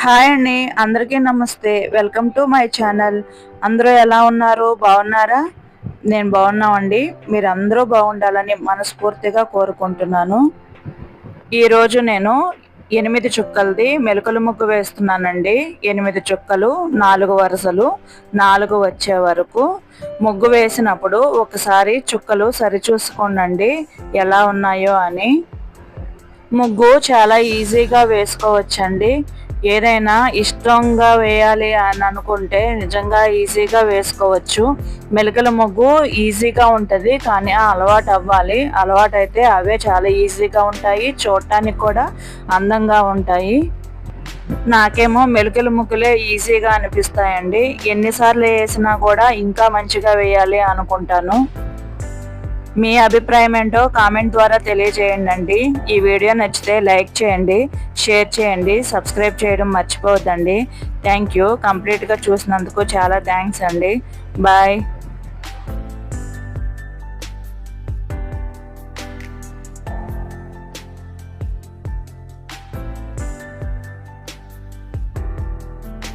Hi అండి, అందరికీ నమస్తే. Welcome to my channel. అందరూ ఎలా ఉన్నారు? బాగున్నారా? నేను బాగున్నామండి. మీరు అందరూ బాగుండాలని మనస్ఫూర్తిగా కోరుకుంటున్నాను. ఈరోజు నేను 8 చుక్కలది మెలకల ముగ్గు వేస్తున్నానండి. 8 చుక్కలు, 4 వరుసలు, 4 వచ్చే వరకు ముగ్గు వేసినప్పుడు ఒకసారి చుక్కలు సరిచూసుకోండి ఎలా ఉన్నాయో అని. ముగ్గు చాలా ఈజీగా వేసుకోవచ్చండి. ఏదైనా ఇష్టంగా వేయాలి అని అనుకుంటే నిజంగా ఈజీగా వేసుకోవచ్చు. మెలికల ముగ్గు ఈజీగా ఉంటుంది, కానీ అలవాటు అవ్వాలి. అలవాటు అయితే అవే చాలా ఈజీగా ఉంటాయి, చూడటానికి కూడా అందంగా ఉంటాయి. నాకేమో మెలికల ముగ్గులే ఈజీగా అనిపిస్తాయండి. ఎన్నిసార్లు వేసినా కూడా ఇంకా మంచిగా వేయాలి అనుకుంటాను. మీ అభిప్రాయం ఏంటో కామెంట్ ద్వారా తెలియజేయండి. ఈ వీడియో నచ్చితే లైక్ చేయండి, షేర్ చేయండి, సబ్స్క్రైబ్ చేయడం మర్చిపోవద్దండి. Thank you. కంప్లీట్గా చూసినందుకు చాలా థ్యాంక్స్ అండి. బాయ్.